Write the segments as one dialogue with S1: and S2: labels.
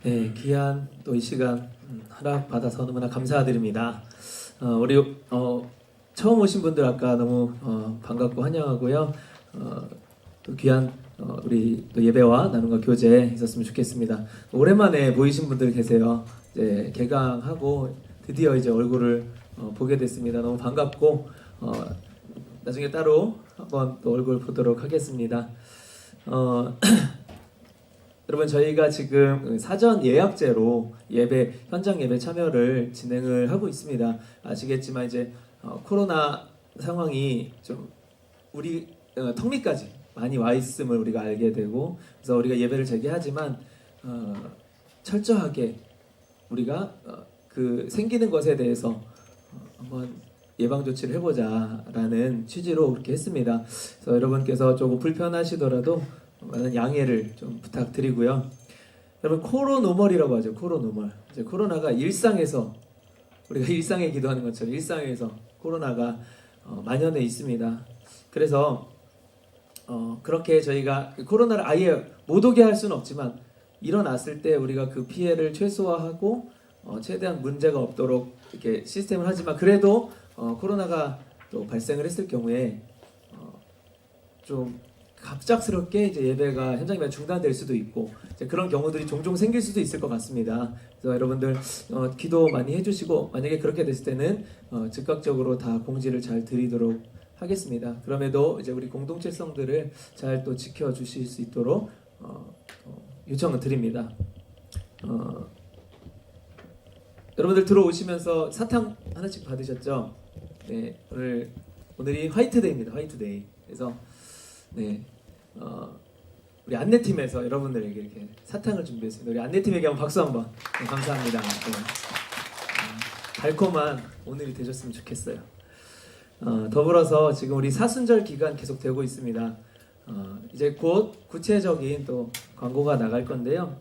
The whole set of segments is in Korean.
S1: 네, 귀한 또 이 시간 허락 받아서 너무나 감사드립니다. 우리 처음 오신 분들 아까 너무 반갑고 환영하고요. 또 귀한 우리 또 예배와 나눔과 교제 있었으면 좋겠습니다. 오랜만에 보이신 분들 계세요. 이제 개강하고 드디어 이제 얼굴을 보게 됐습니다. 너무 반갑고 나중에 따로 한번 또 얼굴 보도록 하겠습니다. 여러분 저희가 지금 사전 예약제로 예배 현장 예배 참여를 진행을 하고 있습니다. 아시겠지만 이제 코로나 상황이 좀 우리 턱밑까지 많이 와 있음을 우리가 알게 되고 그래서 우리가 예배를 재개하지만 철저하게 우리가 그 생기는 것에 대해서 한번 예방 조치를 해보자라는 취지로 그렇게 했습니다. 그래서 여러분께서 조금 불편하시더라도 많은 양해를 좀 부탁드리고요. 여러분 코로노멀이라고 하죠. 코로노멀. 이제 코로나가 일상에서 우리가 일상에 기도하는 것처럼 일상에서 코로나가 만연해 있습니다. 그래서 그렇게 저희가 코로나를 아예 못 오게 할 수는 없지만 일어났을 때 우리가 그 피해를 최소화하고 최대한 문제가 없도록 이렇게 시스템을 하지만 그래도 코로나가 또 발생을 했을 경우에 좀 갑작스럽게 이제 예배가 현장 예배가 중단될 수도 있고 이제 그런 경우들이 종종 생길 수도 있을 것 같습니다. 그래서 여러분들 기도 많이 해주시고 만약에 그렇게 됐을 때는 즉각적으로 다 공지를 잘 드리도록 하겠습니다. 그럼에도 이제 우리 공동체성들을 잘 또 지켜주실 수 있도록 요청을 드립니다. 여러분들 들어오시면서 사탕 하나씩 받으셨죠? 네, 오늘이 화이트데이입니다. 화이트데이. 그래서 네, 우리 안내팀에서 여러분들에게 이렇게 사탕을 준비했습니다. 우리 안내팀에게 한번 박수 한번. 네, 감사합니다. 네. 달콤한 오늘이 되셨으면 좋겠어요. 더불어서 지금 우리 사순절 기간 계속되고 있습니다. 이제 곧 구체적인 또 광고가 나갈 건데요.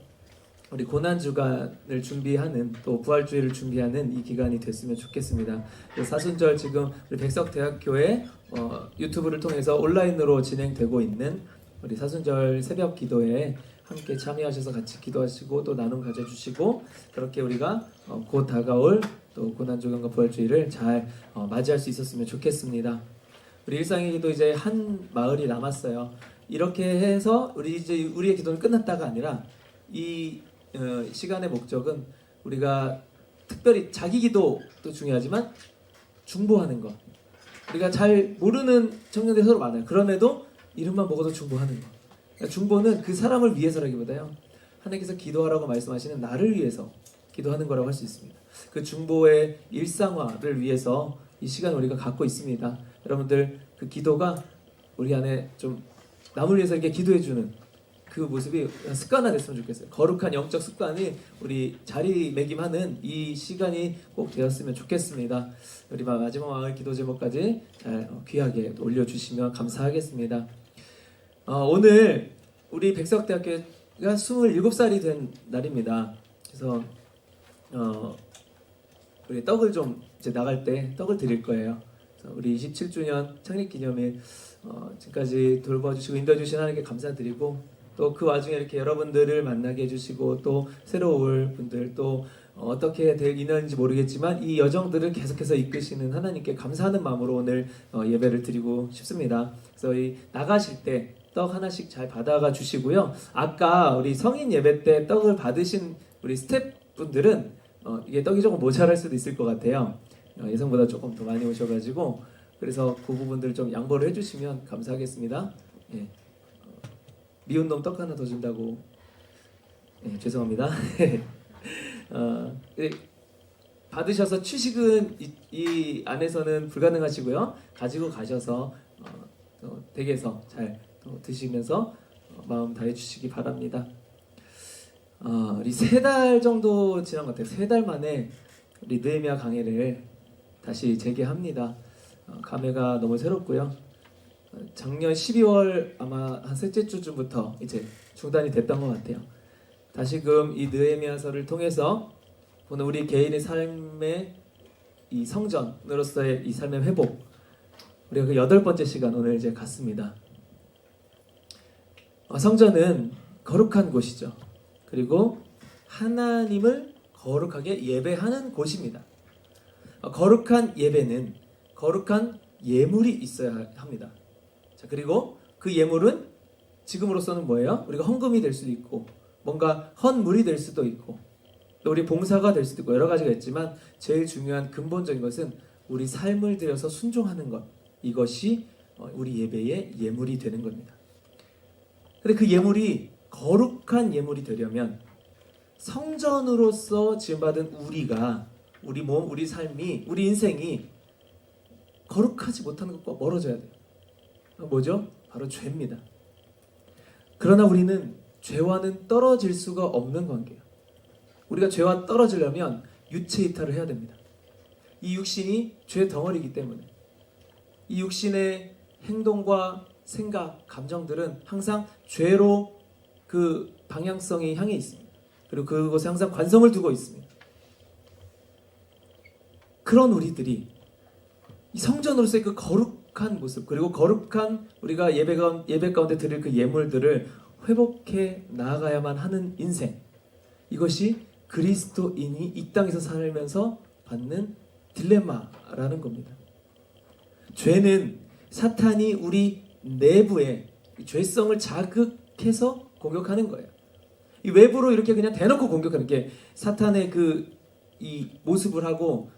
S1: 우리 고난주간을 준비하는 또 부활주의를 준비하는 이 기간이 됐으면 좋겠습니다. 사순절 지금 우리 백석대학교의 유튜브를 통해서 온라인으로 진행되고 있는 우리 사순절 새벽 기도에 함께 참여하셔서 같이 기도하시고 또 나눔 가져주시고 그렇게 우리가 곧 다가올 또 고난주간과 부활주의를 잘 맞이할 수 있었으면 좋겠습니다. 우리 일상의 기도 이제 한 마을이 남았어요. 이렇게 해서 우리의 기도는 끝났다가 아니라 이 시간의 목적은 우리가 특별히 자기 기도도 중요하지만 중보하는 것. 우리가 잘 모르는 청년들이 서로 많아요. 그럼에도 이름만 먹어도 중보하는 것. 그러니까 중보는 그 사람을 위해서라기보다요. 하나님께서 기도하라고 말씀하시는 나를 위해서 기도하는 거라고 할 수 있습니다. 그 중보의 일상화를 위해서 이 시간 우리가 갖고 있습니다. 여러분들 그 기도가 우리 안에 좀 남을 위해서 이렇게 기도해주는 그 모습이 습관화됐으면 좋겠어요. 거룩한 영적 습관이 우리 자리매김하는 이 시간이 꼭 되었으면 좋겠습니다. 우리 마지막 마을 기도 제목까지 잘 귀하게 올려주시면 감사하겠습니다. 오늘 우리 백석대학교가 27살이 된 날입니다. 그래서 우리 떡을 좀 이제 나갈 때 떡을 드릴 거예요. 우리 27주년 창립기념일 지금까지 돌봐주시고 인도해주신 하나님께 감사드리고 또 그 와중에 이렇게 여러분들을 만나게 해주시고 또 새로 올 분들 또 어떻게 될 인연인지 모르겠지만 이 여정들을 계속해서 이끄시는 하나님께 감사하는 마음으로 오늘 예배를 드리고 싶습니다. 그래서 이 나가실 때 떡 하나씩 잘 받아가 주시고요. 아까 우리 성인 예배 때 떡을 받으신 우리 스태프분들은 이게 떡이 조금 모자랄 수도 있을 것 같아요. 예상보다 조금 더 많이 오셔가지고 그래서 그 부분들 좀 양보를 해주시면 감사하겠습니다. 예. 미운 놈 떡 하나 더 준다고 죄송합니다. 받으셔서 취식은 이 안에서는 불가능하시고요. 가지고 가셔서 댁에서 잘 드시면서 마음 다해 주시기 바랍니다. 우리 3달 정도 지난 것 같아요. 3달 만에 우리 느헤미야 강해를 다시 재개합니다. 감회가 너무 새롭고요. 작년 12월 아마 한 셋째 주쯤부터 이제 중단이 됐던 것 같아요. 다시금 이 느헤미야서를 통해서 보는 우리 개인의 삶의 이 성전으로서의 이 삶의 회복, 우리가 그 8번째 시간 오늘 이제 갔습니다. 성전은 거룩한 곳이죠. 그리고 하나님을 거룩하게 예배하는 곳입니다. 거룩한 예배는 거룩한 예물이 있어야 합니다. 자, 그리고 그 예물은 지금으로서는 뭐예요? 우리가 헌금이 될 수도 있고 뭔가 헌물이 될 수도 있고 또 우리 봉사가 될 수도 있고 여러 가지가 있지만 제일 중요한 근본적인 것은 우리 삶을 들여서 순종하는 것, 이것이 우리 예배의 예물이 되는 겁니다. 근데 그 예물이 거룩한 예물이 되려면 성전으로서 지음받은 우리가 우리 몸, 우리 삶이, 우리 인생이 거룩하지 못하는 것과 멀어져야 돼요. 뭐죠? 바로 죄입니다. 그러나 우리는 죄와는 떨어질 수가 없는 관계예요. 우리가 죄와 떨어지려면 유체 이탈을 해야 됩니다. 이 육신이 죄 덩어리이기 때문에 이 육신의 행동과 생각, 감정들은 항상 죄로 그 방향성이 향해 있습니다. 그리고 그것에 항상 관성을 두고 있습니다. 그런 우리들이 이 성전으로서의 그 거룩한 모습, 그리고 거룩한 우리가 예배 가운데 드릴 그 예물들을 회복해 나아가야만 하는 인생, 이것이 그리스도인이 이 땅에서 살면서 받는 딜레마라는 겁니다. 죄는 사탄이 우리 내부에 죄성을 자극해서 공격하는 거예요. 이 외부로 이렇게 그냥 대놓고 공격하는 게 사탄의 이 모습을 하고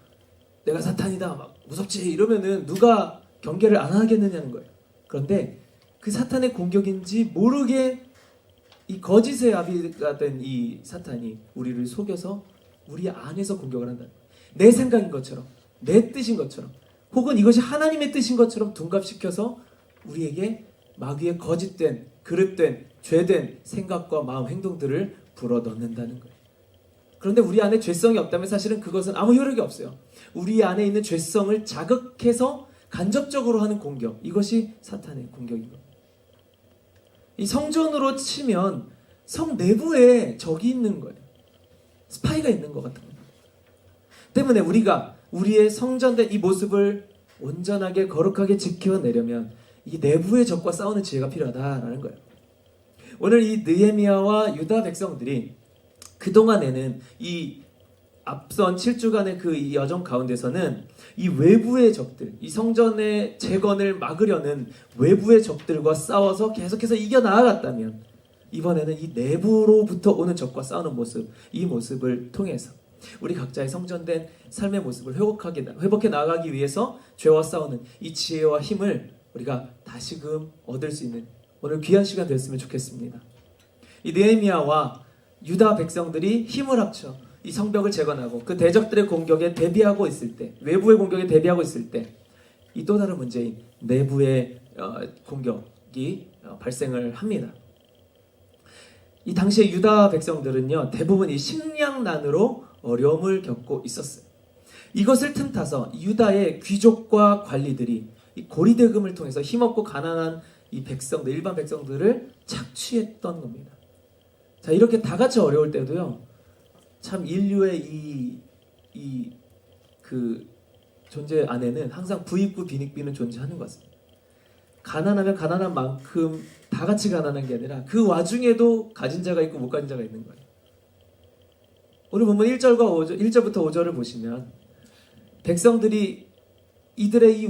S1: 내가 사탄이다 막 무섭지 이러면은 누가 경계를 안 하겠느냐는 거예요. 그런데 그 사탄의 공격인지 모르게 이 거짓의 아비가 된 이 사탄이 우리를 속여서 우리 안에서 공격을 한다. 내 생각인 것처럼, 내 뜻인 것처럼, 혹은 이것이 하나님의 뜻인 것처럼 둔갑시켜서 우리에게 마귀의 거짓된, 그릇된, 죄된 생각과 마음, 행동들을 불어넣는다는 거예요. 그런데 우리 안에 죄성이 없다면 사실은 그것은 아무 효력이 없어요. 우리 안에 있는 죄성을 자극해서 간접적으로 하는 공격, 이것이 사탄의 공격인 겁니다. 이 성전으로 치면 성 내부에 적이 있는 거예요. 스파이가 있는 것 같은 거예요. 때문에 우리가 우리의 성전된 이 모습을 온전하게 거룩하게 지켜내려면 이 내부의 적과 싸우는 지혜가 필요하다라는 거예요. 오늘 이 느헤미야와 유다 백성들이 그동안에는 이 앞선 7주간의 그 여정 가운데서는 이 외부의 적들, 이 성전의 재건을 막으려는 외부의 적들과 싸워서 계속해서 이겨나아갔다면 이번에는 이 내부로부터 오는 적과 싸우는 모습, 이 모습을 통해서 우리 각자의 성전된 삶의 모습을 회복해 나아가기 위해서 죄와 싸우는 이 지혜와 힘을 우리가 다시금 얻을 수 있는 오늘 귀한 시간 됐으면 좋겠습니다. 이 느헤미야와 유다 백성들이 힘을 합쳐 이 성벽을 재건하고 그 대적들의 공격에 대비하고 있을 때, 외부의 공격에 대비하고 있을 때, 이 또 다른 문제인 내부의 공격이 발생을 합니다. 이 당시에 유다 백성들은요, 대부분 이 식량난으로 어려움을 겪고 있었어요. 이것을 틈타서 유다의 귀족과 관리들이 이 고리대금을 통해서 힘없고 가난한 이 백성들, 일반 백성들을 착취했던 겁니다. 자, 이렇게 다 같이 어려울 때도요, 참 인류의 그 존재 안에는 항상 부익부 빈익빈은 존재하는 것 같습니다. 가난하면 가난한 만큼 다 같이 가난한 게 아니라 그 와중에도 가진 자가 있고 못 가진 자가 있는 거예요. 오늘 본문 1절부터 5절을 보시면 백성들이 이들의 이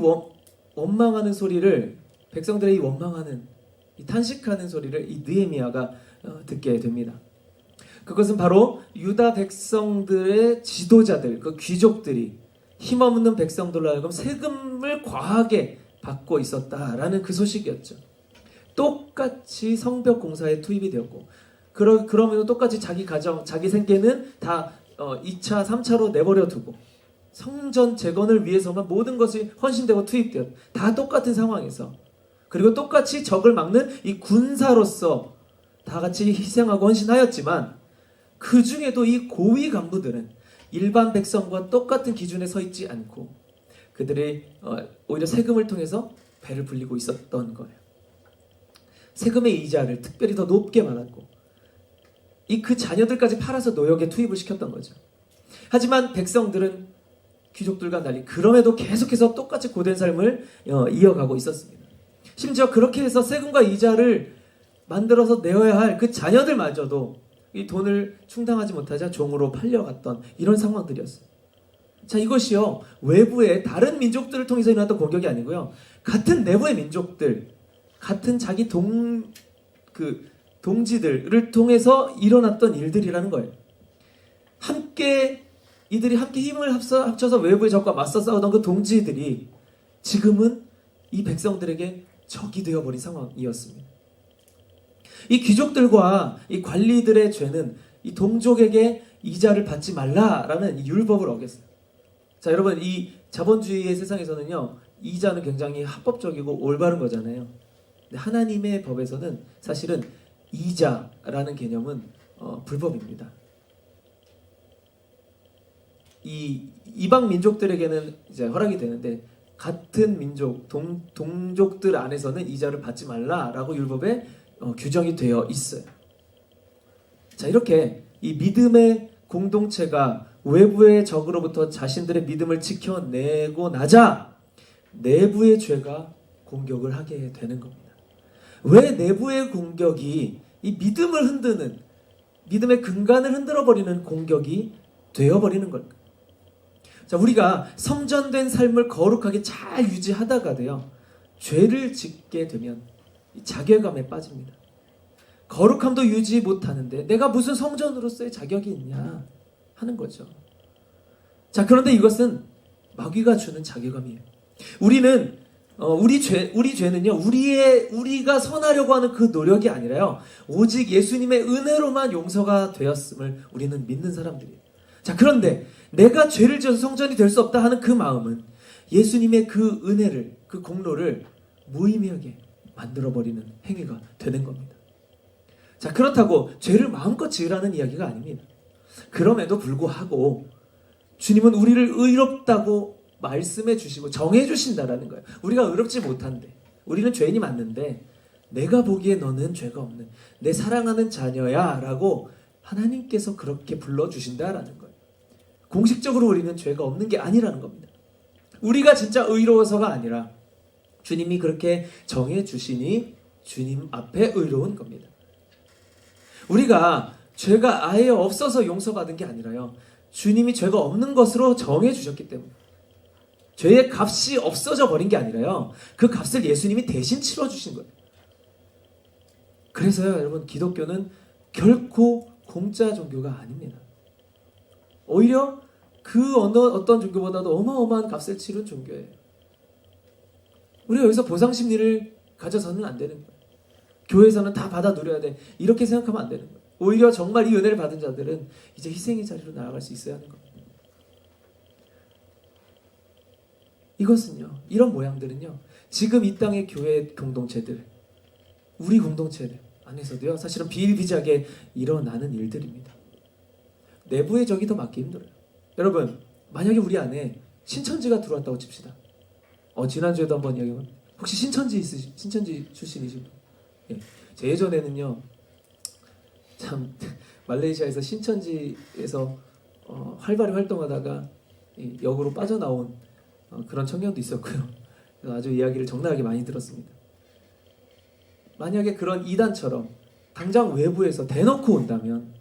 S1: 원망하는 소리를, 백성들의 이 원망하는, 이 탄식하는 소리를 이 느헤미야가 듣게 됩니다. 그것은 바로 유다 백성들의 지도자들, 그 귀족들이 힘없는 백성들로 하여금 세금을 과하게 받고 있었다라는 그 소식이었죠. 똑같이 성벽 공사에 투입이 되었고, 그러면 똑같이 자기 가정, 자기 생계는 다 2차, 3차로 내버려 두고 성전 재건을 위해서만 모든 것이 헌신되고 투입되었, 다 똑같은 상황에서, 그리고 똑같이 적을 막는 이 군사로서 다 같이 희생하고 헌신하였지만 그 중에도 이 고위 간부들은 일반 백성과 똑같은 기준에 서 있지 않고 그들이 오히려 세금을 통해서 배를 불리고 있었던 거예요. 세금의 이자를 특별히 더 높게 말았고 그 자녀들까지 팔아서 노역에 투입을 시켰던 거죠. 하지만 백성들은 귀족들과 달리 그럼에도 계속해서 똑같이 고된 삶을 이어가고 있었습니다. 심지어 그렇게 해서 세금과 이자를 만들어서 내어야 할 그 자녀들마저도 이 돈을 충당하지 못하자 종으로 팔려갔던 이런 상황들이었어요. 자, 이것이요 외부의 다른 민족들을 통해서 일어났던 공격이 아니고요, 같은 내부의 민족들, 같은 자기 동지들을 통해서 일어났던 일들이라는 거예요. 이들이 함께 힘을 합쳐서 외부의 적과 맞서 싸우던 그 동지들이 지금은 이 백성들에게 적이 되어버린 상황이었습니다. 이 귀족들과 이 관리들의 죄는 이 동족에게 이자를 받지 말라라는 이 율법을 어겼어요. 자, 여러분, 이 자본주의의 세상에서는요, 이자는 굉장히 합법적이고 올바른 거잖아요. 근데 하나님의 법에서는 사실은 이자라는 개념은 불법입니다. 이 이방 민족들에게는 이제 허락이 되는데, 같은 민족, 동족들 안에서는 이자를 받지 말라라고 율법에 규정이 되어 있어요. 자, 이렇게 이 믿음의 공동체가 외부의 적으로부터 자신들의 믿음을 지켜내고 나자 내부의 죄가 공격을 하게 되는 겁니다. 왜 내부의 공격이 이 믿음을 흔드는, 믿음의 근간을 흔들어버리는 공격이 되어버리는 걸까? 자, 우리가 성전된 삶을 거룩하게 잘 유지하다가도요, 죄를 짓게 되면 자괴감에 빠집니다. 거룩함도 유지 못하는데 내가 무슨 성전으로서의 자격이 있냐 하는 거죠. 자, 그런데 이것은 마귀가 주는 자괴감이에요. 우리 죄는요, 우리가 선하려고 하는 그 노력이 아니라요, 오직 예수님의 은혜로만 용서가 되었음을 우리는 믿는 사람들이에요. 자, 그런데 내가 죄를 지어서 성전이 될 수 없다 하는 그 마음은 예수님의 그 은혜를, 그 공로를 무의미하게 만들어버리는 행위가 되는 겁니다. 자, 그렇다고 죄를 마음껏 지으라는 이야기가 아닙니다. 그럼에도 불구하고 주님은 우리를 의롭다고 말씀해 주시고 정해 주신다라는 거예요. 우리가 의롭지 못한데, 우리는 죄인이 맞는데 내가 보기에 너는 죄가 없는 내 사랑하는 자녀야 라고 하나님께서 그렇게 불러주신다라는 거예요. 공식적으로 우리는 죄가 없는 게 아니라는 겁니다. 우리가 진짜 의로워서가 아니라 주님이 그렇게 정해 주시니 주님 앞에 의로운 겁니다. 우리가 죄가 아예 없어서 용서받은 게 아니라요, 주님이 죄가 없는 것으로 정해 주셨기 때문에, 죄의 값이 없어져 버린 게 아니라요, 그 값을 예수님이 대신 치러 주신 거예요. 그래서요, 여러분, 기독교는 결코 공짜 종교가 아닙니다. 오히려 그 어떤 종교보다도 어마어마한 값을 치른 종교예요. 우리가 여기서 보상 심리를 가져서는 안 되는 거예요. 교회에서는 다 받아 누려야 돼, 이렇게 생각하면 안 되는 거예요. 오히려 정말 이 은혜를 받은 자들은 이제 희생의 자리로 나아갈 수 있어야 하는 겁니다. 이것은요, 이런 모양들은요, 지금 이 땅의 교회 공동체들, 우리 공동체들 안에서도요, 사실은 비일비재하게 일어나는 일들입니다. 내부의 적이 더 막기 힘들어요. 여러분, 만약에 우리 안에 신천지가 들어왔다고 칩시다. 지난주에도 한번 이야기해봤는데, 혹시 신천지 출신이신 분? 예. 제 예전에는요, 참 말레이시아에서 신천지에서 활발히 활동하다가 역으로 빠져나온 그런 청년도 있었고요. 아주 이야기를 적나라하게 많이 들었습니다. 만약에 그런 이단처럼 당장 외부에서 대놓고 온다면,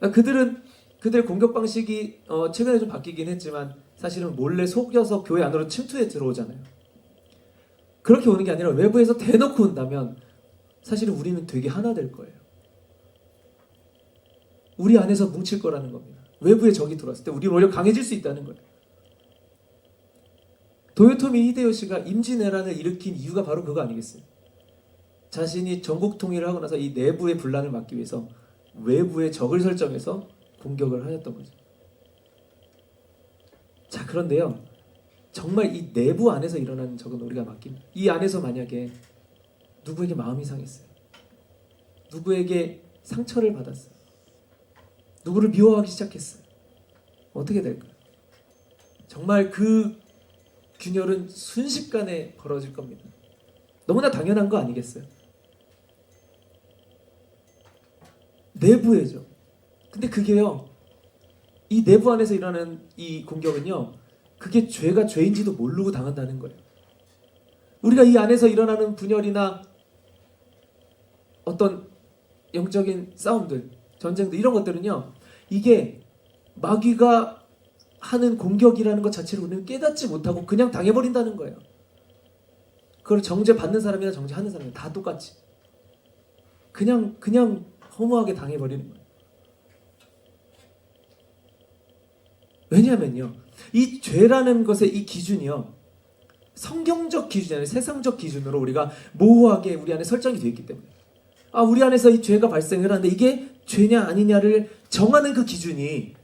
S1: 그들의 공격 방식이 최근에 좀 바뀌긴 했지만 사실은 몰래 속여서 교회 안으로 침투해 들어오잖아요. 그렇게 오는 게 아니라 외부에서 대놓고 온다면 사실은 우리는 되게 하나 될 거예요. 우리 안에서 뭉칠 거라는 겁니다. 외부에 적이 들어왔을 때 우리 오히려 강해질 수 있다는 거예요. 도요토미 히데요시가 임진왜란을 일으킨 이유가 바로 그거 아니겠어요? 자신이 전국 통일을 하고 나서 이 내부의 분란을 막기 위해서 외부의 적을 설정해서 공격을 하였던 거죠. 자, 그런데요, 정말 이 내부 안에서 일어나는 적은 우리가 맡깁니다. 이 안에서 만약에 누구에게 마음이 상했어요, 누구에게 상처를 받았어요, 누구를 미워하기 시작했어요, 어떻게 될까요? 정말 그 균열은 순식간에 벌어질 겁니다. 너무나 당연한 거 아니겠어요? 내부에죠. 근데 그게요, 이 내부 안에서 일어나는 이 공격은요, 그게 죄가 죄인지도 모르고 당한다는 거예요. 우리가 이 안에서 일어나는 분열이나 어떤 영적인 싸움들, 전쟁들 이런 것들은요. 이게 마귀가 하는 공격이라는 것 자체를 우리는 깨닫지 못하고 그냥 당해버린다는 거예요. 그걸 정죄받는 사람이나 정죄하는 사람이나 다 똑같이 그냥 허무하게 당해버리는 거예요. 왜냐하면요, 이 죄라는 것의 이 기준이요, 성경적 기준이 아니라 세상적 기준으로 우리가 모호하게 우리 안에 설정이 되어 있기 때문에, 우리 안에서 이 죄가 발생을 하는데 이게 죄냐 아니냐를 정하는 그 기준이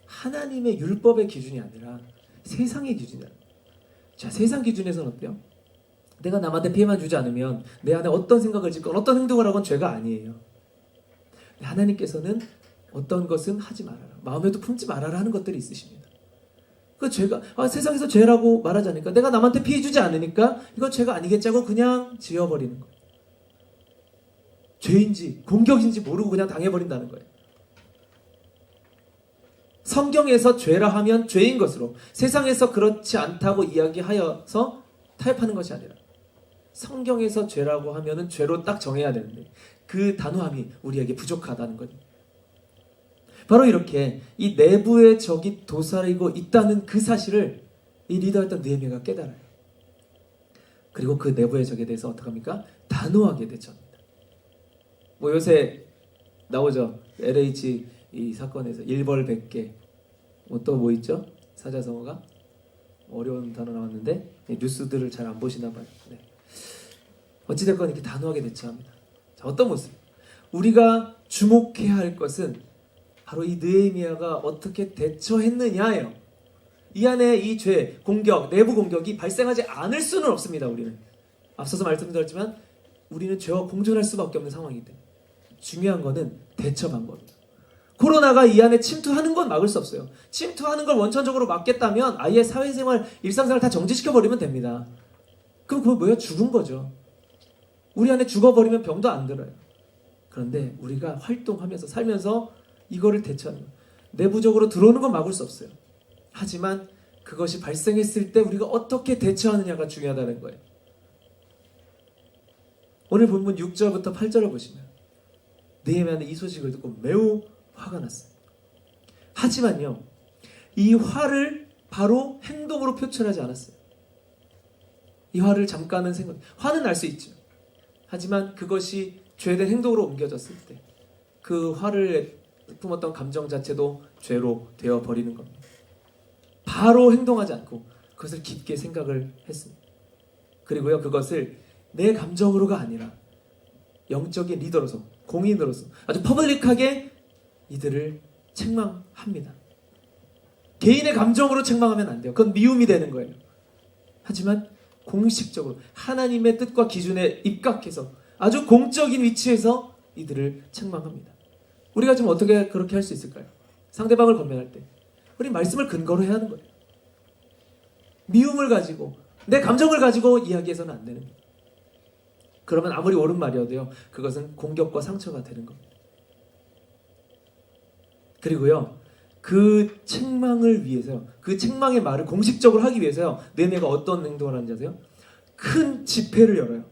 S1: 하나님의 율법의 기준이 아니라 세상의 기준이다. 자, 세상 기준에서는 어때요? 내가 남한테 피해만 주지 않으면 내 안에 어떤 생각을 짓건 어떤 행동을 하건 죄가 아니에요. 하나님께서는 어떤 것은 하지 말아라, 마음에도 품지 말아라 하는 것들이 있으십니다. 그 죄가 세상에서 죄라고 말하지 않으니까, 내가 남한테 피해 주지 않으니까 이건 죄가 아니겠지 하고 그냥 지어버리는 거예요. 죄인지 공격인지 모르고 그냥 당해버린다는 거예요. 성경에서 죄라 하면 죄인 것으로, 세상에서 그렇지 않다고 이야기하여서 타협하는 것이 아니라 성경에서 죄라고 하면은 죄로 딱 정해야 되는데 그 단호함이 우리에게 부족하다는 거죠. 바로 이렇게 이 내부의 적이 도사리고 있다는 그 사실을 이 리더였던 느헤미야가 깨달아요. 그리고 그 내부의 적에 대해서 어떻게 합니까? 단호하게 대처합니다. 뭐 요새 나오죠. LH 이 사건에서 일벌백계, 또 뭐 있죠? 사자성어가 어려운 단어 나왔는데 뉴스들을 잘 안 보시나 봐요. 네. 어찌됐건 이렇게 단호하게 대처합니다. 자, 어떤 모습? 우리가 주목해야 할 것은 바로 이 느헤미야가 어떻게 대처했느냐예요. 이 안에 이 죄, 공격, 내부 공격이 발생하지 않을 수는 없습니다. 우리는 앞서서 말씀드렸지만 우리는 죄와 공존할 수밖에 없는 상황이기 때문에 중요한 거는 대처 방법이에요. 코로나가 이 안에 침투하는 건 막을 수 없어요. 침투하는 걸 원천적으로 막겠다면 아예 사회생활, 일상생활 다 정지시켜버리면 됩니다. 그럼 그거 뭐야? 죽은 거죠. 우리 안에 죽어버리면 병도 안 들어요. 그런데 우리가 활동하면서 살면서 이거를 대처하는 거예요. 내부적으로 들어오는 건 막을 수 없어요. 하지만 그것이 발생했을 때 우리가 어떻게 대처하느냐가 중요하다는 거예요. 오늘 본문 6절부터 8절을 보시면 느헤미야는 이 소식을 듣고 매우 화가 났어요. 하지만요, 이 화를 바로 행동으로 표출하지 않았어요. 이 화를 잠깐은 화는 날 수 있죠. 하지만 그것이 죄된 행동으로 옮겨졌을 때 그 화를 품었던 감정 자체도 죄로 되어버리는 겁니다. 바로 행동하지 않고 그것을 깊게 생각을 했습니다. 그리고요, 그것을 내 감정으로가 아니라 영적인 리더로서, 공인으로서 아주 퍼블릭하게 이들을 책망합니다. 개인의 감정으로 책망하면 안 돼요. 그건 미움이 되는 거예요. 하지만 공식적으로 하나님의 뜻과 기준에 입각해서 아주 공적인 위치에서 이들을 책망합니다. 우리가 지금 어떻게 그렇게 할 수 있을까요? 상대방을 건면할 때 우리 말씀을 근거로 해야 하는 거예요. 미움을 가지고 내 감정을 가지고 이야기해서는 안 되는 거예요. 그러면 아무리 옳은 말이어도요, 그것은 공격과 상처가 되는 겁니다. 그리고요, 그 책망을 위해서요, 그 책망의 말을 공식적으로 하기 위해서요, 느헤미야가 어떤 행동을 하는지 아세요? 큰 집회를 열어요.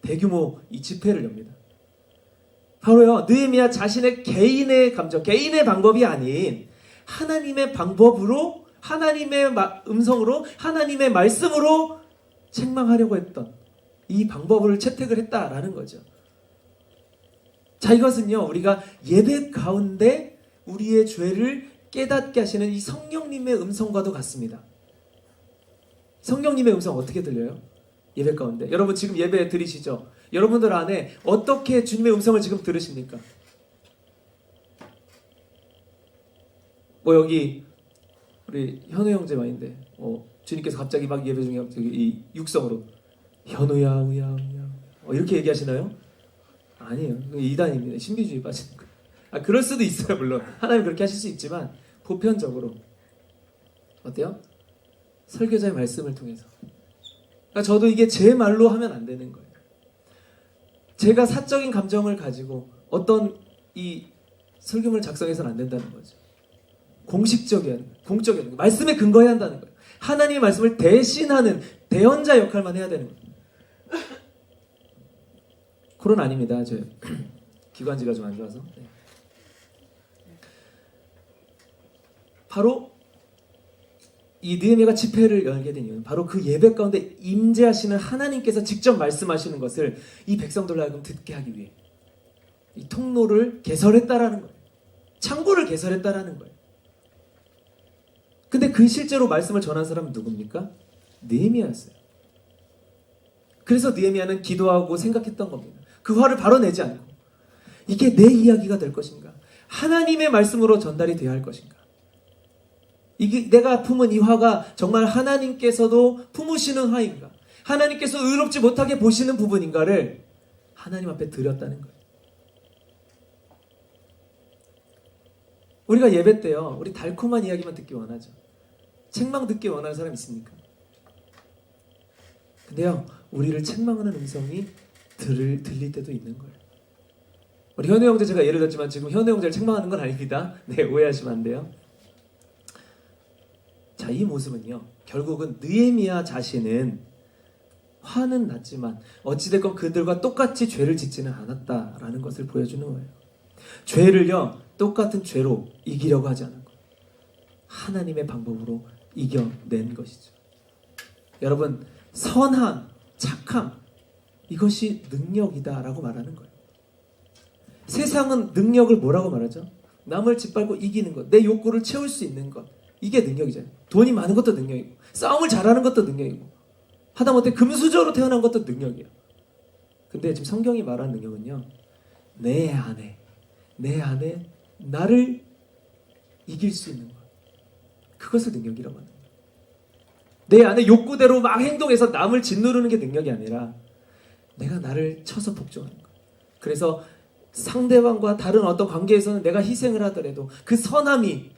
S1: 대규모 이 집회를 엽니다. 바로요, 느헤미야 자신의 개인의 감정, 개인의 방법이 아닌 하나님의 방법으로, 하나님의 음성으로, 하나님의 말씀으로 책망하려고 했던 이 방법을 채택을 했다라는 거죠. 자, 이것은요, 우리가 예배 가운데 우리의 죄를 깨닫게 하시는 이 성령님의 음성과도 같습니다. 성령님의 음성 어떻게 들려요? 예배 가운데. 여러분 지금 예배 들으시죠? 여러분들 안에 어떻게 주님의 음성을 지금 들으십니까? 여기 우리 현우 형제 와인데 주님께서 갑자기 막 예배 중에 갑자기 이 육성으로 현우야 우야 우야 이렇게 얘기하시나요? 아니에요. 이단입니다. 신비주의 빠지는 거예요. 그럴 수도 있어요. 물론 하나님 그렇게 하실 수 있지만 보편적으로 어때요? 설교자의 말씀을 통해서. 그러니까 저도 이게 제 말로 하면 안 되는 거예요. 제가 사적인 감정을 가지고 어떤 이 설교문을 작성해서는 안 된다는 거죠. 공식적이어야 하는 거예요. 공적이어야 하는 거예요. 말씀에 근거해야 한다는 거예요. 하나님의 말씀을 대신하는 대언자 역할만 해야 되는 거예요. 그런 아닙니다. 기관지가 좀 안 좋아서. 네. 바로 이 느헤미야가 집회를 열게 된 이유는 바로 그 예배 가운데 임재하시는 하나님께서 직접 말씀하시는 것을 이 백성들로 하여금 듣게 하기 위해 이 통로를 개설했다라는 거예요. 창고를 개설했다라는 거예요. 근데 그 실제로 말씀을 전한 사람은 누굽니까? 느헤미야였어요. 그래서 느헤미야는 기도하고 생각했던 겁니다. 그 화를 바로 내지 않고 이게 내 이야기가 될 것인가? 하나님의 말씀으로 전달이 되어야 할 것인가? 이게 내가 품은 이 화가 정말 하나님께서도 품으시는 화인가? 하나님께서 의롭지 못하게 보시는 부분인가를 하나님 앞에 드렸다는 거예요. 우리가 예배 때요, 우리 달콤한 이야기만 듣기 원하죠. 책망 듣기 원하는 사람 있습니까? 근데요, 우리를 책망하는 음성이 들릴 때도 있는 거예요. 우리 현우 형제 제가 예를 들었지만 지금 현우 형제를 책망하는 건 아닙니다. 네, 오해하시면 안 돼요. 자, 이 모습은요, 결국은 느헤미야 자신은 화는 났지만 어찌됐건 그들과 똑같이 죄를 짓지는 않았다라는 것을 보여주는 거예요. 죄를요, 똑같은 죄로 이기려고 하지 않은 거예요. 하나님의 방법으로 이겨낸 것이죠. 여러분, 선함, 착함, 이것이 능력이다라고 말하는 거예요. 세상은 능력을 뭐라고 말하죠? 남을 짓밟고 이기는 것, 내 욕구를 채울 수 있는 것, 이게 능력이잖아요. 돈이 많은 것도 능력이고, 싸움을 잘하는 것도 능력이고, 하다못해 금수저로 태어난 것도 능력이에요. 근데 지금 성경이 말하는 능력은요, 내 안에 나를 이길 수 있는 것, 그것을 능력이라고 하는 거예요. 내 안에 욕구대로 막 행동해서 남을 짓누르는 게 능력이 아니라 내가 나를 쳐서 복종하는 거예요. 그래서 상대방과 다른 어떤 관계에서는 내가 희생을 하더라도 그 선함이,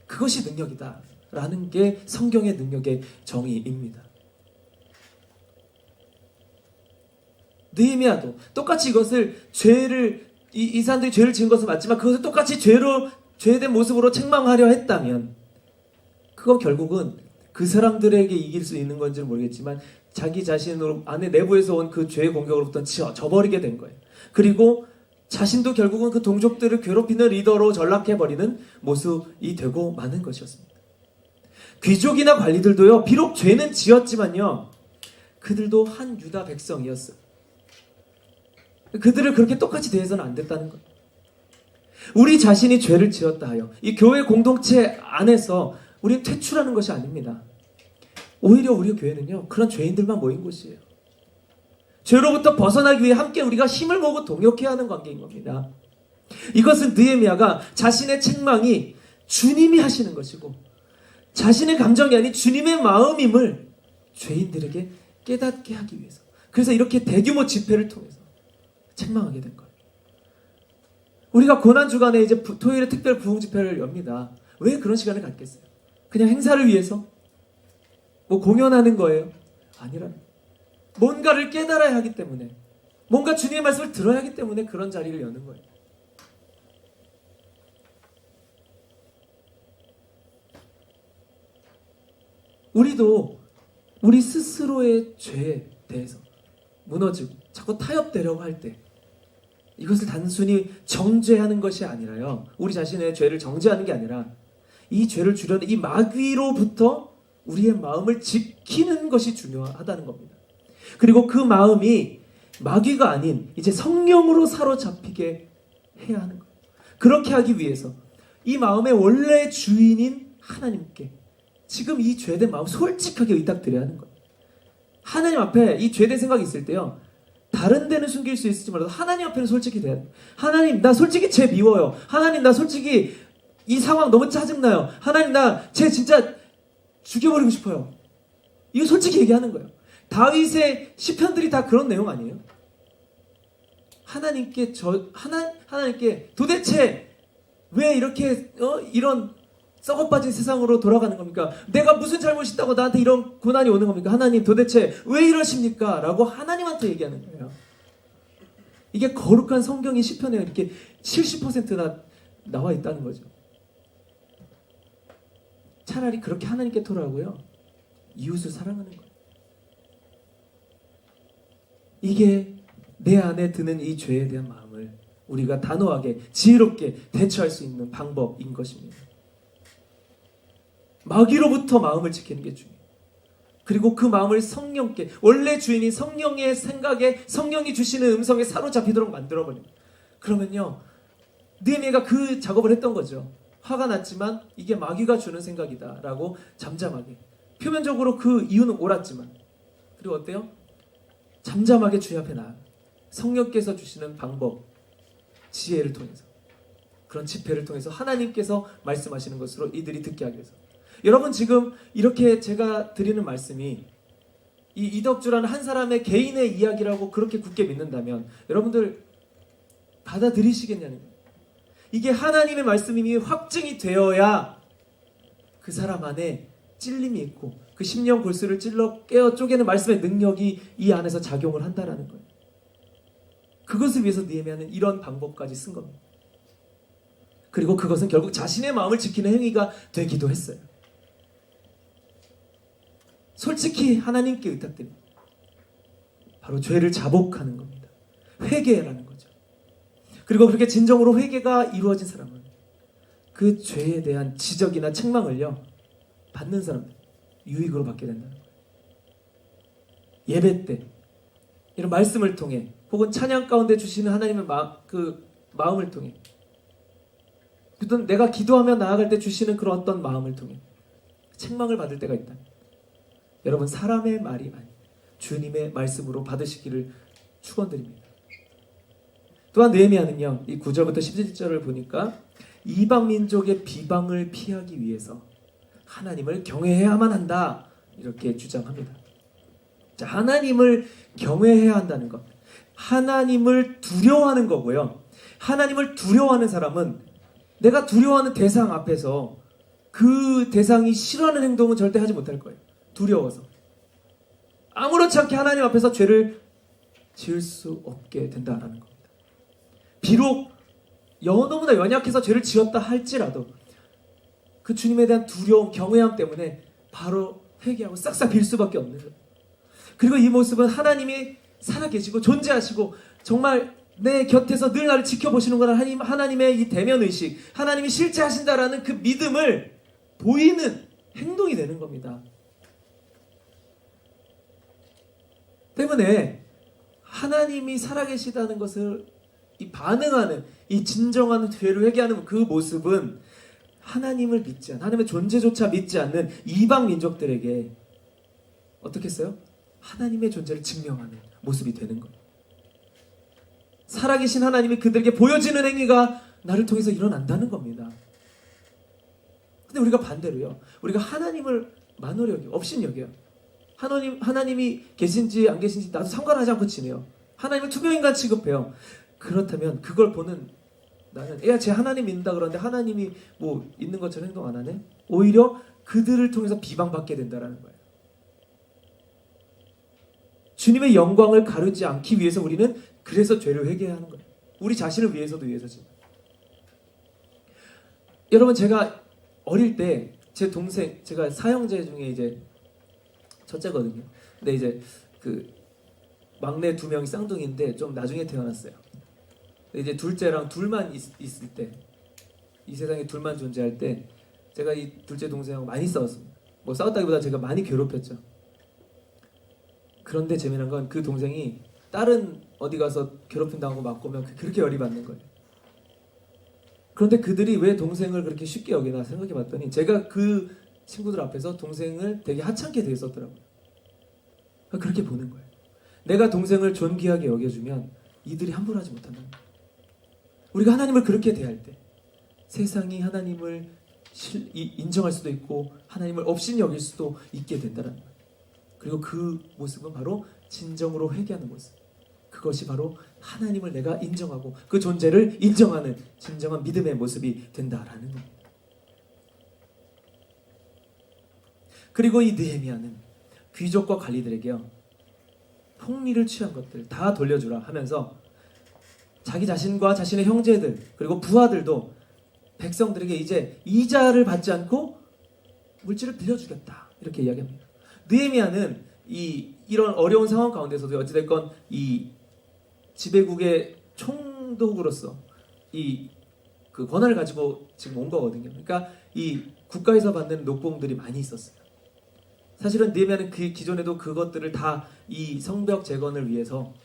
S1: 그것이 능력이다 라는 게 성경의 능력의 정의입니다. 느헤미야도 똑같이 이것을 이 사람들이 죄를 지은 것은 맞지만 그것을 똑같이 죄된 모습으로 책망하려 했다면 그건 결국은 그 사람들에게 이길 수 있는 건지는 모르겠지만 자기 자신으로 안에 내부에서 온 그 죄의 공격으로부터 져버리게 된 거예요. 그리고 자신도 결국은 그 동족들을 괴롭히는 리더로 전락해버리는 모습이 되고 마는 것이었습니다. 귀족이나 관리들도요, 비록 죄는 지었지만요, 그들도 한 유다 백성이었어요. 그들을 그렇게 똑같이 대해서는 안 됐다는 거예요. 우리 자신이 죄를 지었다 하여 이 교회 공동체 안에서 우리는 퇴출하는 것이 아닙니다. 오히려 우리 교회는요, 그런 죄인들만 모인 곳이에요. 죄로부터 벗어나기 위해 함께 우리가 힘을 모으고 동역해야 하는 관계인 겁니다. 이것은 느헤미야가 자신의 책망이 주님이 하시는 것이고 자신의 감정이 아닌 주님의 마음임을 죄인들에게 깨닫게 하기 위해서, 그래서 이렇게 대규모 집회를 통해서 책망하게 된 거예요. 우리가 고난주간에 이제 토요일에 특별 부흥 집회를 엽니다. 왜 그런 시간을 갖겠어요? 그냥 행사를 위해서? 뭐 공연하는 거예요? 아니라는 거예요. 뭔가를 깨달아야 하기 때문에, 뭔가 주님의 말씀을 들어야 하기 때문에 그런 자리를 여는 거예요. 우리도 우리 스스로의 죄에 대해서 무너지고 자꾸 타협되려고 할 때 이것을 단순히 정죄하는 것이 아니라요, 우리 자신의 죄를 정죄하는 게 아니라 이 죄를 주려는 이 마귀로부터 우리의 마음을 지키는 것이 중요하다는 겁니다. 그리고 그 마음이 마귀가 아닌 이제 성령으로 사로잡히게 해야 하는 거예요. 그렇게 하기 위해서 이 마음의 원래 주인인 하나님께 지금 이 죄된 마음 솔직하게 의탁드려야 하는 거예요. 하나님 앞에 이 죄된 생각이 있을 때요, 다른 데는 숨길 수 있을지 몰라도 하나님 앞에는 솔직히 돼야 돼요. 하나님, 나 솔직히 죄 미워요. 하나님, 나 솔직히 이 상황 너무 짜증나요. 하나님, 나 죄 진짜 죽여버리고 싶어요. 이거 솔직히 얘기하는 거예요. 다윗의 시편들이 다 그런 내용 아니에요? 하나님께 도대체 왜 이렇게 이런 썩어빠진 세상으로 돌아가는 겁니까? 내가 무슨 잘못이 있다고 나한테 이런 고난이 오는 겁니까? 하나님, 도대체 왜 이러십니까? 라고 하나님한테 얘기하는 거예요. 이게 거룩한 성경의 시편에 이렇게 70%나 나와 있다는 거죠. 차라리 그렇게 하나님께 토로하고요, 이웃을 사랑하는 거예요. 이게 내 안에 드는 이 죄에 대한 마음을 우리가 단호하게 지혜롭게 대처할 수 있는 방법인 것입니다. 마귀로부터 마음을 지키는 게 중요해요. 그리고 그 마음을 성령께, 원래 주인인 성령의 생각에, 성령이 주시는 음성에 사로잡히도록 만들어버립니다. 그러면요, 느헤미야가 그 작업을 했던 거죠. 화가 났지만 이게 마귀가 주는 생각이다 라고 잠잠하게, 표면적으로 그 이유는 옳았지만, 그리고 어때요? 잠잠하게 주님 앞에 나아가 성령께서 주시는 방법, 지혜를 통해서, 그런 집회를 통해서 하나님께서 말씀하시는 것으로 이들이 듣게 하기 위해서. 여러분, 지금 이렇게 제가 드리는 말씀이 이 이덕주라는 한 사람의 개인의 이야기라고 그렇게 굳게 믿는다면 여러분들 받아들이시겠냐는 거예요. 이게 하나님의 말씀이 확증이 되어야 그 사람 안에 찔림이 있고 그 심령 골수를 찔러 깨어 쪼개는 말씀의 능력이 이 안에서 작용을 한다라는 거예요. 그것을 위해서 느헤미야는 이런 방법까지 쓴 겁니다. 그리고 그것은 결국 자신의 마음을 지키는 행위가 되기도 했어요. 솔직히 하나님께 의탁드립니다. 바로 죄를 자복하는 겁니다. 회개라는 거죠. 그리고 그렇게 진정으로 회개가 이루어진 사람은 그 죄에 대한 지적이나 책망을요, 받는 사람들 유익으로 받게 된다는 거예요. 예배 때 이런 말씀을 통해, 혹은 찬양 가운데 주시는 하나님의 마음을 통해, 내가 기도하며 나아갈 때 주시는 그런 어떤 마음을 통해 책망을 받을 때가 있다. 여러분, 사람의 말이 아닌 주님의 말씀으로 받으시기를 축원드립니다. 또한 느헤미야는요, 이 9절부터 17절을 보니까 이방 민족의 비방을 피하기 위해서 하나님을 경외해야만 한다, 이렇게 주장합니다. 자, 하나님을 경외해야 한다는 것, 하나님을 두려워하는 거고요. 하나님을 두려워하는 사람은 내가 두려워하는 대상 앞에서 그 대상이 싫어하는 행동은 절대 하지 못할 거예요. 두려워서 아무렇지 않게 하나님 앞에서 죄를 지을 수 없게 된다라는 겁니다. 비록 너무나 연약해서 죄를 지었다 할지라도 그 주님에 대한 두려움, 경외함 때문에 바로 회개하고 싹싹 빌 수밖에 없는 거예요. 그리고 이 모습은 하나님이 살아계시고 존재하시고 정말 내 곁에서 늘 나를 지켜보시는 거는 하나님의 이 대면의식, 하나님이 실제 하신다라는 그 믿음을 보이는 행동이 되는 겁니다. 때문에 하나님이 살아계시다는 것을 이 반응하는, 이 진정한 죄를 회개하는 그 모습은 하나님을 믿지 않는, 하나님의 존재조차 믿지 않는 이방 민족들에게 어떻게 했어요? 하나님의 존재를 증명하는 모습이 되는 거예요. 살아계신 하나님이 그들에게 보여지는 행위가 나를 통해서 일어난다는 겁니다. 근데 우리가 반대로요, 우리가 하나님을 만홀히 여겨, 업신여겨요. 하나님이 계신지 안 계신지 나도 상관하지 않고 지내요. 하나님을 투명인간 취급해요. 그렇다면 그걸 보는 나는, 쟤 하나님 믿는다 그러는데 하나님이 뭐 있는 것처럼 행동 안 하네? 오히려 그들을 통해서 비방받게 된다는 거예요. 주님의 영광을 가르지 않기 위해서 우리는 그래서 죄를 회개해야 하는 거예요. 우리 자신을 위해서도 위해서지. 여러분, 제가 어릴 때 제 동생, 제가 사형제 중에 이제 첫째거든요. 근데 이제 그 막내 2명이 쌍둥이인데 좀 나중에 태어났어요. 이제 둘째랑 둘만 있을 때, 이 세상에 둘만 존재할 때 제가 이 둘째 동생하고 많이 싸웠습니다. 뭐 싸웠다기보다 제가 많이 괴롭혔죠. 그런데 재미난 건 그 동생이 다른 어디 가서 괴롭힌다고 맞고 오면 그렇게 열이 받는 거예요. 그런데 그들이 왜 동생을 그렇게 쉽게 여기나 생각해 봤더니 제가 그 친구들 앞에서 동생을 되게 하찮게 대했었더라고요. 그렇게 보는 거예요. 내가 동생을 존귀하게 여겨주면 이들이 함부로 하지 못한다는 거예요. 우리가 하나님을 그렇게 대할 때 세상이 하나님을 인정할 수도 있고 하나님을 업신 여길 수도 있게 된다는 거예요. 그리고 그 모습은 바로 진정으로 회개하는 모습. 그것이 바로 하나님을 내가 인정하고 그 존재를 인정하는 진정한 믿음의 모습이 된다라는 겁니다. 그리고 이 느헤미야는 귀족과 관리들에게요, 폭리를 취한 것들 다 돌려주라 하면서 자기 자신과 자신의 형제들 그리고 부하들도 백성들에게 이제 이자를 받지 않고 물질을 빌려주겠다, 이렇게 이야기합니다. 느헤미야는 이런 어려운 상황 가운데서도 어찌됐건 이 지배국의 총독으로서 이 그 권한을 가지고 지금 온 거거든요. 그러니까 이 국가에서 받는 녹봉들이 많이 있었어요. 사실은 느헤미야는 그 기존에도 그것들을 다 이 성벽 재건을 위해서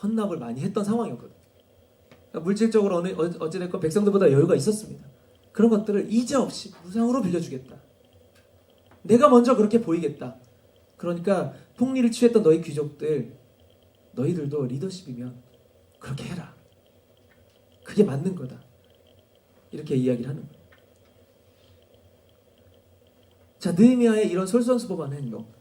S1: 헌납을 많이 했던 상황이었거든요. 그러니까 물질적으로 어찌됐건 백성들보다 여유가 있었습니다. 그런 것들을 이제 없이 무상으로 빌려주겠다. 내가 먼저 그렇게 보이겠다. 그러니까 폭리를 취했던 너희 귀족들, 너희들도 리더십이면 그렇게 해라. 그게 맞는 거다. 이렇게 이야기를 하는 거예요. 자, 느헤미야의 이런 솔선수범하는 행동,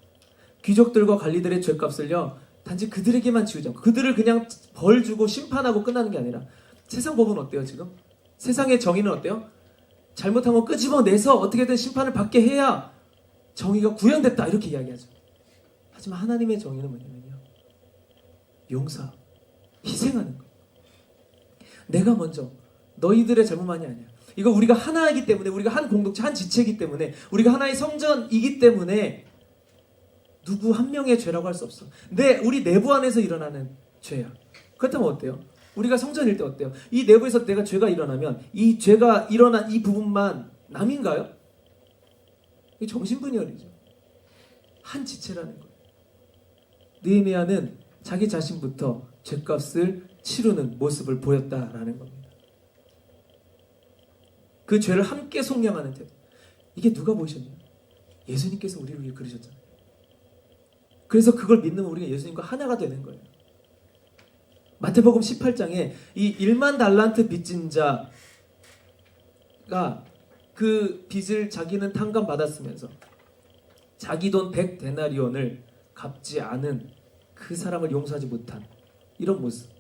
S1: 귀족들과 관리들의 죄값을요 단지 그들에게만 지우지 않고 그들을 그냥 벌 주고 심판하고 끝나는 게 아니라, 세상 법은 어때요 지금? 세상의 정의는 어때요? 잘못한 거 끄집어내서 어떻게든 심판을 받게 해야 정의가 구현됐다 이렇게 이야기하죠. 하지만 하나님의 정의는 뭐냐면요, 용서, 희생하는 거예요. 내가 먼저, 너희들의 잘못만이 아니야. 이거 우리가 하나이기 때문에, 우리가 한 공동체, 한 지체이기 때문에, 우리가 하나의 성전이기 때문에 누구 한 명의 죄라고 할 수 없어. 우리 내부 안에서 일어나는 죄야. 그렇다면 어때요? 우리가 성전일 때 어때요? 이 내부에서 내가 죄가 일어나면 이 죄가 일어난 이 부분만 남인가요? 이게 정신분열이죠. 한 지체라는 거예요. 느헤미야는 자기 자신부터 죄값을 치르는 모습을 보였다라는 겁니다. 그 죄를 함께 속량하는 태도. 이게 누가 보이셨나요? 예수님께서 우리를 위해 그러셨잖아요. 그래서 그걸 믿는 우리가 예수님과 하나가 되는 거예요. 마태복음 18장에 이 1만 달란트 빚진 자가 그 빚을 자기는 탕감받았으면서 자기 돈 100데나리온을 갚지 않은 그 사람을 용서하지 못한 이런 모습,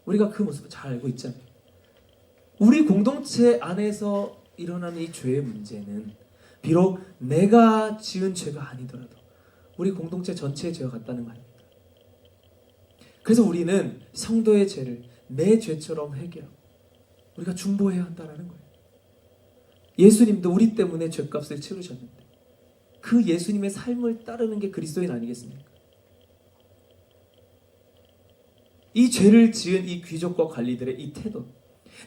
S1: 우리가 그 모습을 잘 알고 있잖아요. 우리 공동체 안에서 일어나는 이 죄의 문제는 비록 내가 지은 죄가 아니더라도 우리 공동체 전체의 죄와 같다는 말입니다. 그래서 우리는 성도의 죄를 내 죄처럼 회개하고 우리가 중보해야 한다는 거예요. 예수님도 우리 때문에 죄값을 치르셨는데 그 예수님의 삶을 따르는 게 그리스도인 아니겠습니까? 이 죄를 지은 이 귀족과 관리들의 이 태도,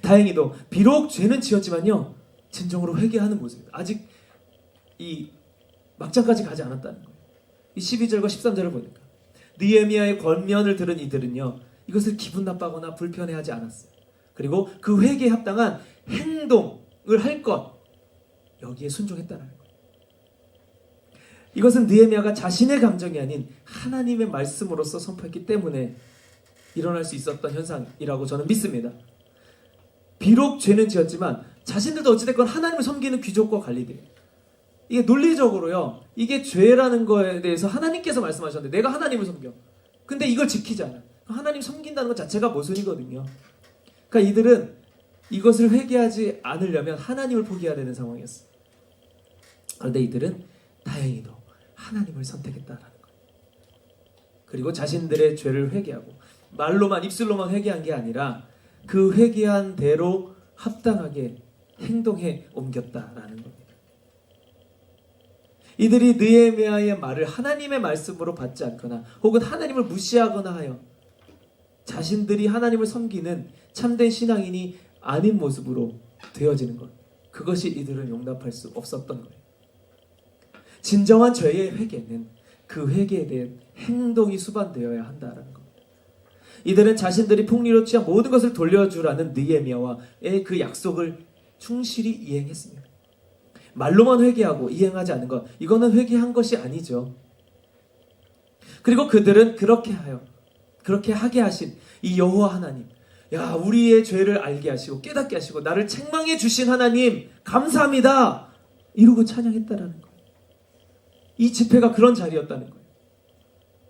S1: 다행히도 비록 죄는 지었지만요 진정으로 회개하는 모습입니다. 아직 이 막장까지 가지 않았다는 거예요. 이 12절과 13절을 보니까 느헤미야의 권면을 들은 이들은요 이것을 기분 나빠하거나 불편해하지 않았어요. 그리고 그 회개에 합당한 행동을 할 것, 여기에 순종했다는 거예요. 이것은 느헤미야가 자신의 감정이 아닌 하나님의 말씀으로서 선포했기 때문에 일어날 수 있었던 현상이라고 저는 믿습니다. 비록 죄는 지었지만 자신들도 어찌됐건 하나님을 섬기는 귀족과 관리들, 이게 논리적으로요 이게 죄라는 거에 대해서 하나님께서 말씀하셨는데 내가 하나님을 섬겨, 근데 이걸 지키지 않아. 하나님 섬긴다는 것 자체가 모순이거든요. 그러니까 이들은 이것을 회개하지 않으려면 하나님을 포기해야 되는 상황이었어요. 그런데 이들은 다행히도 하나님을 선택했다라는 거예요. 그리고 자신들의 죄를 회개하고 말로만, 입술로만 회개한 게 아니라 그 회개한 대로 합당하게 행동해 옮겼다라는 겁니다. 이들이 느헤미야의 말을 하나님의 말씀으로 받지 않거나 혹은 하나님을 무시하거나 하여 자신들이 하나님을 섬기는 참된 신앙인이 아닌 모습으로 되어지는 것, 그것이 이들은 용납할 수 없었던 거예요. 진정한 죄의 회개는 그 회개에 대한 행동이 수반되어야 한다는 겁니다. 이들은 자신들이 폭리로 취한 모든 것을 돌려주라는 느헤미야와의 그 약속을 충실히 이행했습니다. 말로만 회개하고 이행하지 않은 것, 이거는 회개한 것이 아니죠. 그리고 그들은 그렇게 하게 하신 이 여호와 하나님, 야, 우리의 죄를 알게 하시고 깨닫게 하시고 나를 책망해 주신 하나님 감사합니다 이러고 찬양했다라는 거예요. 이 집회가 그런 자리였다는 거예요.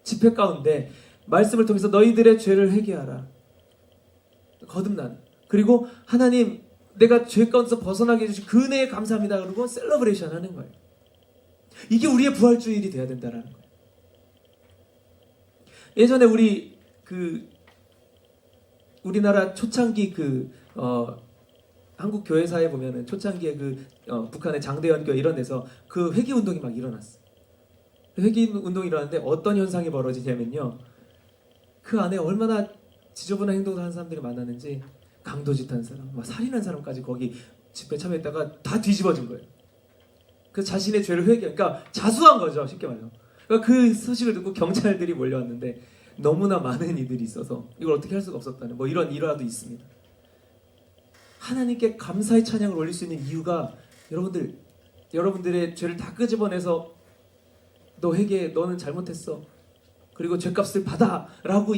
S1: 집회 가운데 말씀을 통해서 너희들의 죄를 회개하라, 거듭난, 그리고 하나님 내가 죄 가운데서 벗어나게 해주신 그 은혜에 감사합니다 그러고 셀러브레이션 하는 거예요. 이게 우리의 부활주일이 돼야 된다는 거예요. 예전에 우리나라 초창기 한국 교회사에 보면은 초창기에 북한의 장대연교회 이런 데서 그 회개 운동이 막 일어났어요. 회개 운동이 일어났는데 어떤 현상이 벌어지냐면요, 그 안에 얼마나 지저분한 행동을 하는 사람들이 만났는지 강도짓한 사람, 막 살인한 사람까지 거기 집회 참여했다가 다 뒤집어진 거예요. 그 자신의 죄를 그러니까 자수한 거죠, 쉽게 말해서. 그러니까 그 소식을 듣고 경찰들이 몰려왔는데 너무나 많은 이들이 있어서 이걸 어떻게 할 수가 없었다는 뭐 이런 일화도 있습니다. 하나님께 감사의 찬양을 올릴 수 있는 이유가 여러분들의 죄를 다 끄집어내서 너 회개해, 너는 잘못했어, 그리고 죄값을 받아 라고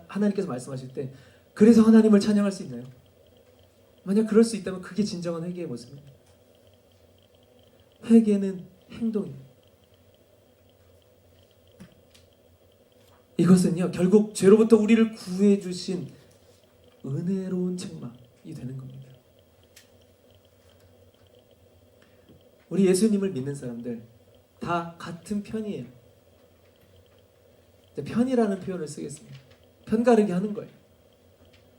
S1: 하나님께서 말씀하실 때 그래서 하나님을 찬양할 수 있나요? 만약 그럴 수 있다면 그게 진정한 회개의 모습입니다. 회개는 행동입니다. 이것은요 결국 죄로부터 우리를 구해주신 은혜로운 책망이 되는 겁니다. 우리 예수님을 믿는 사람들 다 같은 편이에요. 편이라는 표현을 쓰겠습니다. 편가르기 하는 거예요.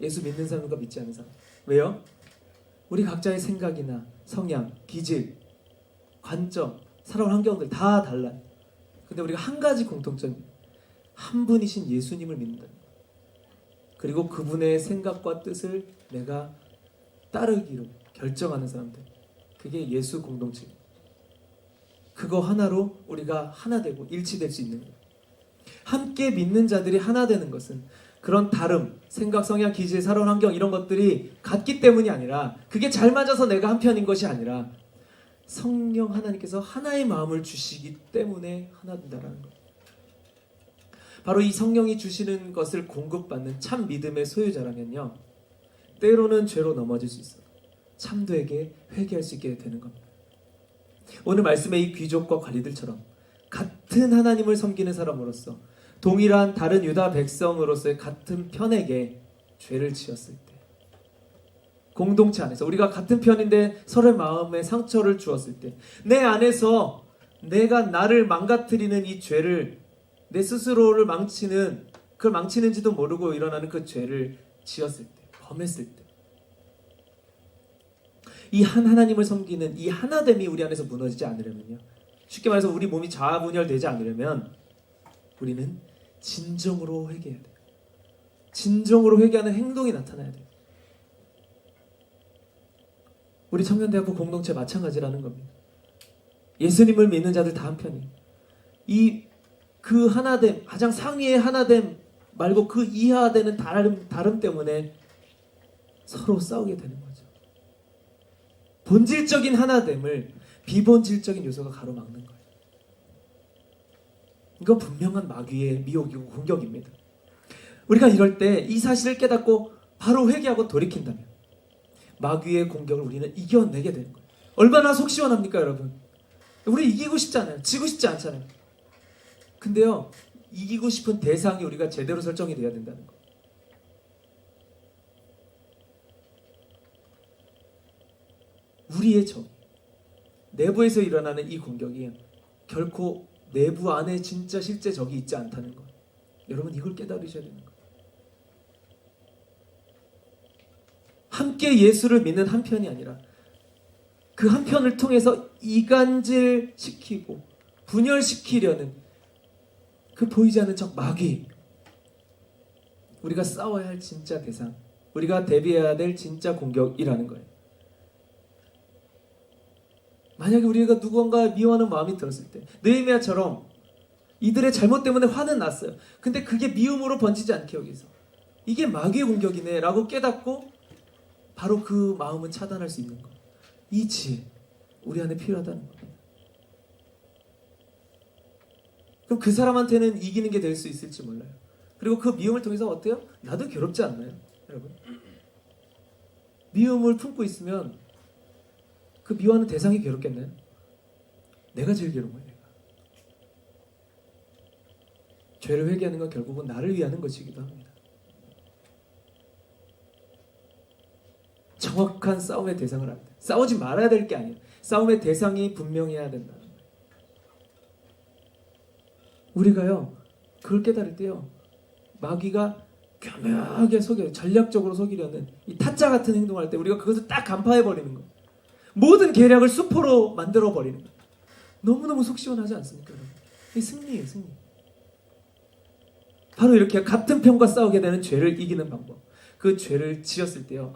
S1: 예수 믿는 사람과 믿지 않는 사람. 왜요? 우리 각자의 생각이나 성향, 기질, 관점, 살아온 환경들 다 달라요. 근데 우리가 한 가지 공통점이에요. 한 분이신 예수님을 믿는다. 그리고 그분의 생각과 뜻을 내가 따르기로 결정하는 사람들. 그게 예수 공동체입니다. 그거 하나로 우리가 하나 되고 일치될 수 있는 거예요. 함께 믿는 자들이 하나 되는 것은 그런 다름, 생각, 성향, 기질, 살아온 환경 이런 것들이 같기 때문이 아니라 그게 잘 맞아서 내가 한 편인 것이 아니라 성령 하나님께서 하나의 마음을 주시기 때문에 하나 된다는 거예요. 바로 이 성령이 주시는 것을 공급받는 참 믿음의 소유자라면요 때로는 죄로 넘어질 수 있어요. 참되게 회개할 수 있게 되는 겁니다. 오늘 말씀의 이 귀족과 관리들처럼 같은 하나님을 섬기는 사람으로서 동일한 다른 유다 백성으로서의 같은 편에게 죄를 지었을 때 공동체 안에서 우리가 같은 편인데 서로의 마음에 상처를 주었을 때 내 안에서 내가 나를 망가뜨리는 이 죄를 내 스스로를 망치는 그걸 망치는지도 모르고 일어나는 그 죄를 지었을 때 범했을 때 이 한 하나님을 섬기는 이 하나됨이 우리 안에서 무너지지 않으려면요 쉽게 말해서 우리 몸이 자아분열되지 않으려면 우리는 진정으로 회개해야 돼요. 진정으로 회개하는 행동이 나타나야 돼요. 우리 청년대학교 공동체 마찬가지라는 겁니다. 예수님을 믿는 자들 다 한편이에요. 그 하나됨, 가장 상위의 하나됨 말고 그 이하되는 다름 때문에 서로 싸우게 되는 거죠. 본질적인 하나됨을 비본질적인 요소가 가로막는 거예요. 이거 분명한 마귀의 미혹이고 공격입니다. 우리가 이럴 때 이 사실을 깨닫고 바로 회개하고 돌이킨다면 마귀의 공격을 우리는 이겨내게 되는 거예요. 얼마나 속 시원합니까 여러분? 우리 이기고 싶지 않아요. 지고 싶지 않잖아요. 근데요 이기고 싶은 대상이 우리가 제대로 설정이 돼야 된다는 거예요. 우리의 적, 내부에서 일어나는 이 공격이 결코 내부 안에 진짜 실제 적이 있지 않다는 것. 여러분 이걸 깨달으셔야 되는 거예요. 함께 예수를 믿는 한편이 아니라 그 한편을 통해서 이간질시키고 분열시키려는 그 보이지 않는 적 마귀, 우리가 싸워야 할 진짜 대상, 우리가 대비해야 될 진짜 공격이라는 거예요. 만약에 우리가 누군가 미워하는 마음이 들었을 때 느헤미야처럼 이들의 잘못 때문에 화는 났어요. 근데 그게 미움으로 번지지 않게 여기서 이게 마귀의 공격이네 라고 깨닫고 바로 그 마음은 차단할 수 있는 것. 이 지혜 우리 안에 필요하다는 겁니다. 그럼 그 사람한테는 이기는 게 될 수 있을지 몰라요. 그리고 그 미움을 통해서 어때요? 나도 괴롭지 않나요? 여러분 미움을 품고 있으면 그 미워하는 대상이 괴롭겠나요? 내가 제일 괴로운 거예요. 죄를 회개하는 건 결국은 나를 위하는 것이기도 합니다. 정확한 싸움의 대상을 알아야 돼. 싸우지 말아야 될 게 아니에요. 싸움의 대상이 분명해야 된다는 거예요. 우리가요 그걸 깨달을 때요 마귀가 교묘하게 속여 전략적으로 속이려는 이 타짜 같은 행동을 할 때 우리가 그것을 딱 간파해버리는 거예요. 모든 계략을 수포로 만들어버리는 거예요. 너무너무 속 시원하지 않습니까? 여러분? 이 승리예요, 승리. 바로 이렇게 같은 편과 싸우게 되는 죄를 이기는 방법. 그 죄를 지었을 때요.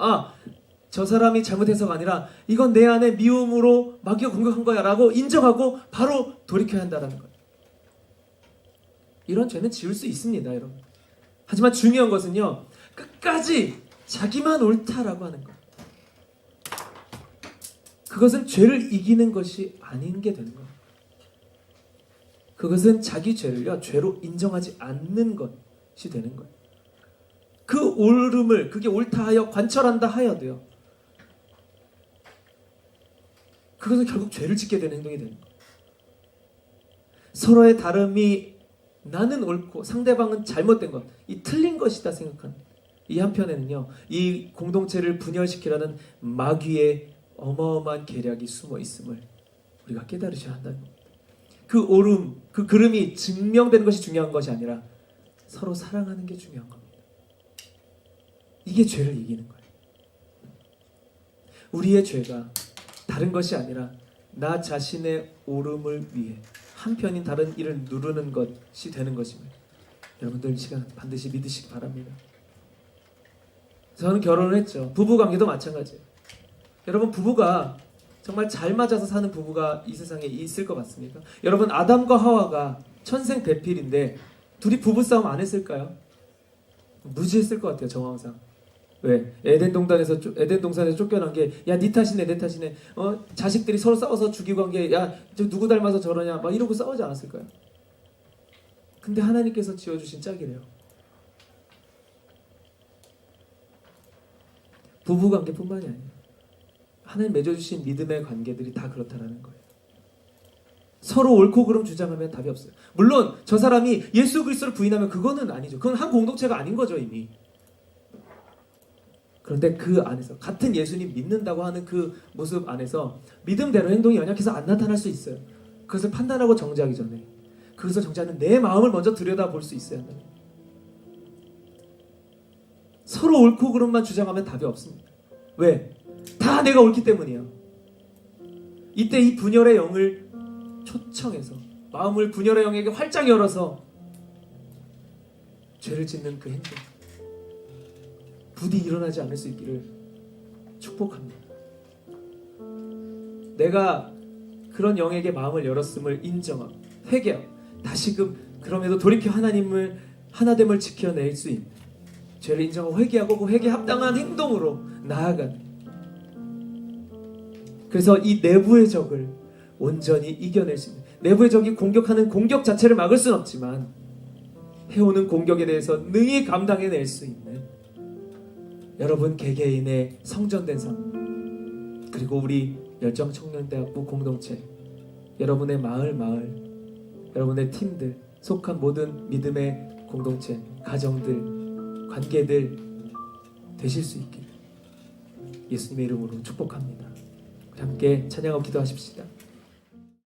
S1: 저 사람이 잘못해서가 아니라 이건 내 안에 미움으로 마귀가 공격한 거야 라고 인정하고 바로 돌이켜야 한다는 거예요. 이런 죄는 지을 수 있습니다, 여러분. 하지만 중요한 것은요, 끝까지 자기만 옳다라고 하는 거예요. 그것은 죄를 이기는 것이 아닌 게 되는 거예요. 그것은 자기 죄를요, 죄로 인정하지 않는 것이 되는 거예요. 그 옳음을, 그게 옳다 하여 관철한다 하여도요, 그것은 결국 죄를 짓게 되는 행동이 되는 거예요. 서로의 다름이 나는 옳고 상대방은 잘못된 것, 이 틀린 것이다 생각하는 이 한편에는요, 이 공동체를 분열시키려는 마귀의 어마어마한 계략이 숨어 있음을 우리가 깨달으셔야 한다는 겁니다. 그 옳음, 그 그름이 증명되는 것이 중요한 것이 아니라 서로 사랑하는 게 중요한 겁니다. 이게 죄를 이기는 거예요. 우리의 죄가 다른 것이 아니라 나 자신의 옳음을 위해 한편인 다른 이를 누르는 것이 되는 것임을 여러분들 이 시간 반드시 믿으시기 바랍니다. 저는 결혼을 했죠. 부부관계도 마찬가지예요. 여러분, 부부가 정말 잘 맞아서 사는 부부가 이 세상에 있을 것 같습니까? 여러분, 아담과 하와가 천생배필인데 둘이 부부싸움 안 했을까요? 무지했을 것 같아요, 정황상. 왜? 에덴 동산에서 쫓겨난 게, 야, 네 탓이네, 내 탓이네. 자식들이 서로 싸워서 죽이고 한 게, 야, 저 누구 닮아서 저러냐, 막 이러고 싸우지 않았을까요? 근데 하나님께서 지어주신 짝이래요. 부부 관계뿐만이 아니에요. 하나님 맺어주신 믿음의 관계들이 다 그렇다라는 거예요. 서로 옳고 그름 주장하면 답이 없어요. 물론 저 사람이 예수 그리스도를 부인하면 그거는 아니죠. 그건 한 공동체가 아닌 거죠, 이미. 그런데 그 안에서 같은 예수님 믿는다고 하는 그 모습 안에서 믿음대로 행동이 연약해서 안 나타날 수 있어요. 그것을 판단하고 정죄하기 전에 그것을 정죄하는 내 마음을 먼저 들여다볼 수 있어야 한다. 서로 옳고 그름만 주장하면 답이 없습니다. 왜? 다 내가 옳기 때문이에요. 이때 이 분열의 영을 초청해서 마음을 분열의 영에게 활짝 열어서 죄를 짓는 그 행동, 부디 일어나지 않을 수 있기를 축복합니다. 내가 그런 영에게 마음을 열었음을 인정하고 회개하고 다시금 그럼에도 돌이켜 하나님을 하나됨을 지켜낼 수 있는 죄를 인정하고 회개하고 그 회개에 합당한 행동으로 나아가는, 그래서 이 내부의 적을 온전히 이겨낼 수 있는, 내부의 적이 공격하는 공격 자체를 막을 수는 없지만 해오는 공격에 대해서 능히 감당해낼 수 있는 여러분 개개인의 성전된 삶, 그리고 우리 열정청년대학부 공동체, 여러분의 마을, 여러분의 팀들, 속한 모든 믿음의 공동체, 가정들, 관계들 되실 수 있기를 예수님의 이름으로 축복합니다. 우리 함께 찬양하고 기도하십시다.